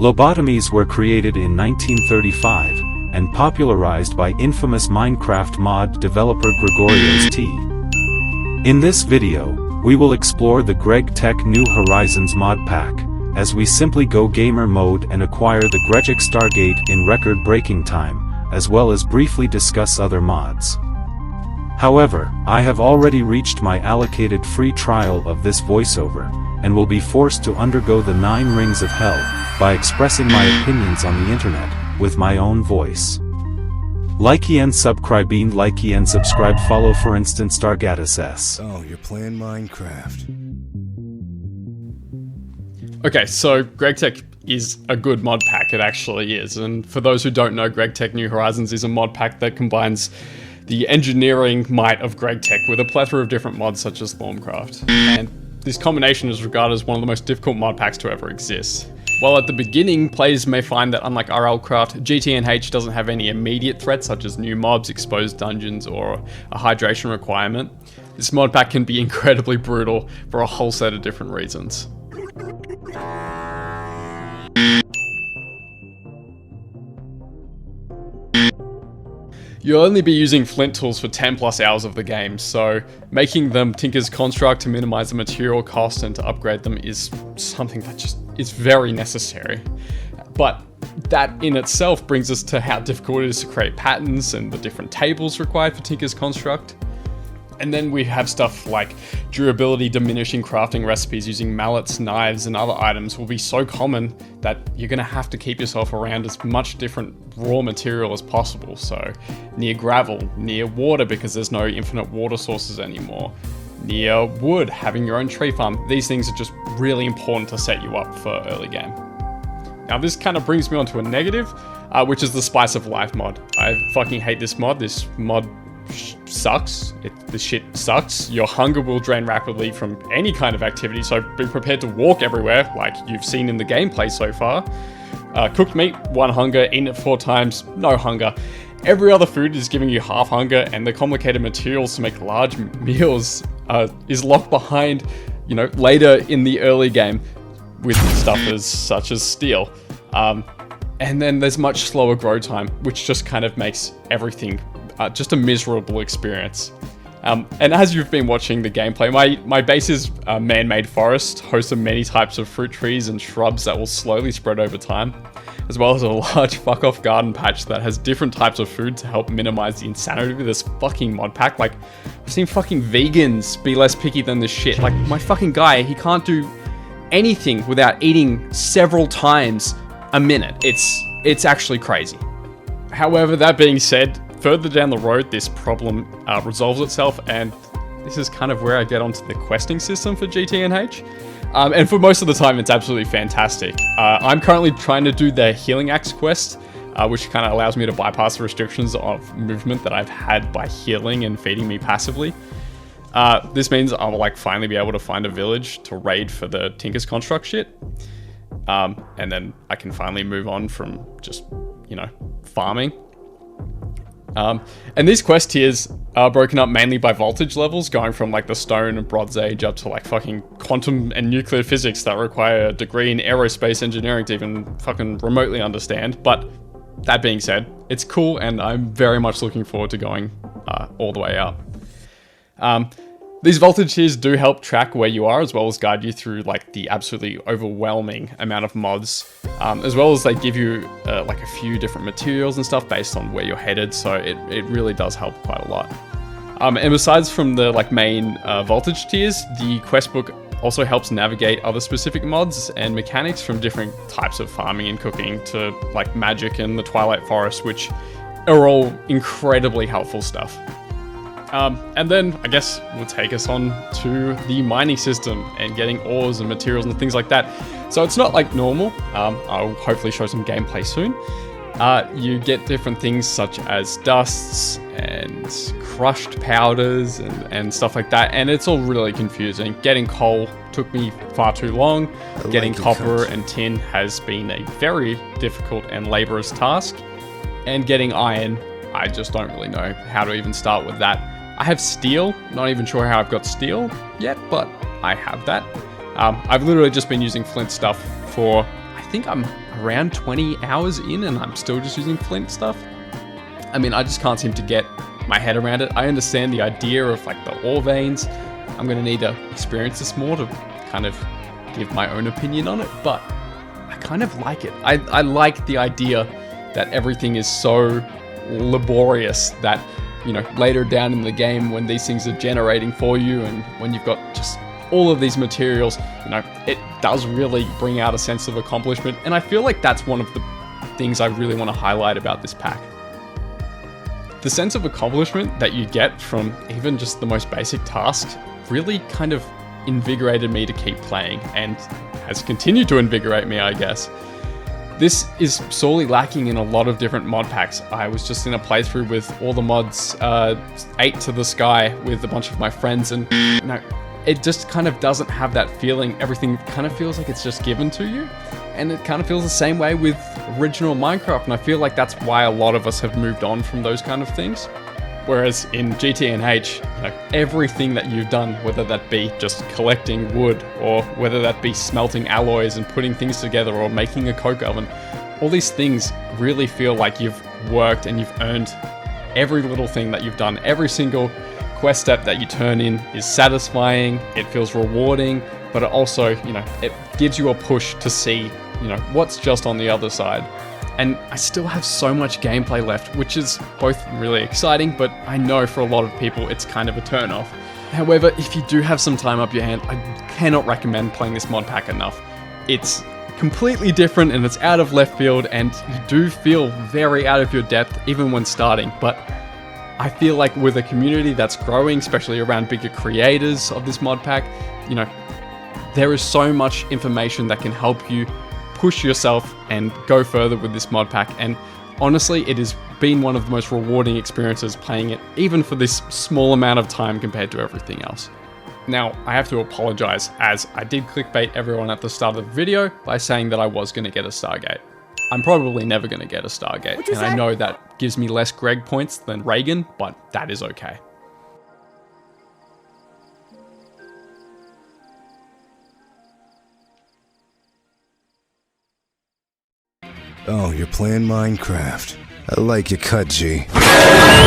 Lobotomies were created in 1935, and popularized by infamous Minecraft mod developer Gregorios T. In this video, we will explore the GregTech New Horizons Modpack, as we simply go gamer mode and acquire the GregTech Stargate in record-breaking time, as well as briefly discuss other mods. However, I have already reached my allocated free trial of this voiceover, and will be forced to undergo the 9 rings of hell, by expressing my opinions on the internet, with my own voice. Like and subscribe follow for instance Stargatus S. Oh, you're playing Minecraft. Okay, so GregTech is a good mod pack, it actually is, and for those who don't know, GregTech New Horizons is a mod pack that combines the engineering might of GregTech with a plethora of different mods such as Thorncraft, and this combination is regarded as one of the most difficult mod packs to ever exist. While at the beginning, players may find that unlike RLCraft, GTNH doesn't have any immediate threats such as new mobs, exposed dungeons, or a hydration requirement, this mod pack can be incredibly brutal for a whole set of different reasons. You'll only be using flint tools for 10 plus hours of the game, so making them Tinker's Construct to minimize the material cost and to upgrade them is something that just is very necessary. But that in itself brings us to how difficult it is to create patterns and the different tables required for Tinker's Construct. And then we have stuff like durability diminishing crafting recipes using mallets, knives, and other items will be so common that you're going to have to keep yourself around as much different raw material as possible. So near gravel, near water because there's no infinite water sources anymore, near wood, having your own tree farm. These things are just really important to set you up for early game. Now this kind of brings me on to a negative, which is the Spice of Life mod. I fucking hate this mod. This mod sucks. This shit sucks. Your hunger will drain rapidly from any kind of activity, so be prepared to walk everywhere, like you've seen in the gameplay so far. Cooked meat, 1 hunger, eaten it 4 times, no hunger. Every other food is giving you half hunger, and the complicated materials to make large meals is locked behind, later in the early game with stuff such as steel. And then there's much slower grow time, which just kind of makes everything just a miserable experience. And as you've been watching the gameplay, my base is a man-made forest, hosts of many types of fruit trees and shrubs that will slowly spread over time, as well as a large fuck-off garden patch that has different types of food to help minimize the insanity of this fucking mod pack. Like, I've seen fucking vegans be less picky than this shit. Like, my fucking guy, he can't do anything without eating several times a minute. It's actually crazy. However, that being said, further down the road, this problem resolves itself, and this is kind of where I get onto the questing system for GTNH. And for most of the time, it's absolutely fantastic. I'm currently trying to do the Healing Axe quest, which kind of allows me to bypass the restrictions of movement that I've had by healing and feeding me passively. This means I'll finally be able to find a village to raid for the Tinker's Construct shit. And then I can finally move on from just, farming. And these quest tiers are broken up mainly by voltage levels, going from the Stone and Bronze Age up to fucking quantum and nuclear physics that require a degree in aerospace engineering to even fucking remotely understand. But that being said, it's cool, and I'm very much looking forward to going all the way up. These voltage tiers do help track where you are, as well as guide you through the absolutely overwhelming amount of mods, as well as they give you a few different materials and stuff based on where you're headed, so it really does help quite a lot. And besides from the main voltage tiers, the quest book also helps navigate other specific mods and mechanics from different types of farming and cooking to magic and the Twilight Forest, which are all incredibly helpful stuff. And then I guess we'll take us on to the mining system and getting ores and materials and things like that. So it's not like normal. I'll hopefully show some gameplay soon. You get different things such as dusts and crushed powders and stuff like that, and it's all really confusing. Getting coal took me far too long. Getting copper and tin has been a very difficult and laborious task. And getting iron, I just don't really know how to even start with that. I have steel, not even sure how I've got steel yet, but I have that. I've literally just been using flint stuff for, I think I'm around 20 hours in and I'm still just using flint stuff. I mean, I just can't seem to get my head around it. I understand the idea of like the ore veins. I'm gonna need to experience this more to kind of give my own opinion on it, but I kind of like it. I like the idea that everything is so laborious that, you know, later down in the game when these things are generating for you and when you've got just all of these materials, you know, it does really bring out a sense of accomplishment. And I feel like that's one of the things I really want to highlight about this pack. The sense of accomplishment that you get from even just the most basic tasks really kind of invigorated me to keep playing and has continued to invigorate me, I guess. This is sorely lacking in a lot of different mod packs. I was just in a playthrough with all the mods 8 to the sky with a bunch of my friends, and you know, it just kind of doesn't have that feeling. Everything kind of feels like it's just given to you, and it kind of feels the same way with original Minecraft, and I feel like that's why a lot of us have moved on from those kind of things. Whereas in GTNH, you know, everything that you've done, whether that be just collecting wood or whether that be smelting alloys and putting things together or making a coke oven, all these things really feel like you've worked and you've earned every little thing that you've done. Every single quest step that you turn in is satisfying, it feels rewarding, but it also, you know, it gives you a push to see, you know, what's just on the other side. And I still have so much gameplay left, which is both really exciting, but I know for a lot of people it's kind of a turn-off. However, if you do have some time up your hand, I cannot recommend playing this mod pack enough. It's completely different and it's out of left field, and you do feel very out of your depth even when starting, but I feel like with a community that's growing, especially around bigger creators of this mod pack, you know, there is so much information that can help you push yourself and go further with this mod pack. And honestly, it has been one of the most rewarding experiences playing it, even for this small amount of time compared to everything else. Now, I have to apologize, as I did clickbait everyone at the start of the video by saying that I was going to get a Stargate. I'm probably never going to get a Stargate, and I know that gives me less Greg points than Reagan, but that is okay. Oh, you're playing Minecraft. I like your cut, G.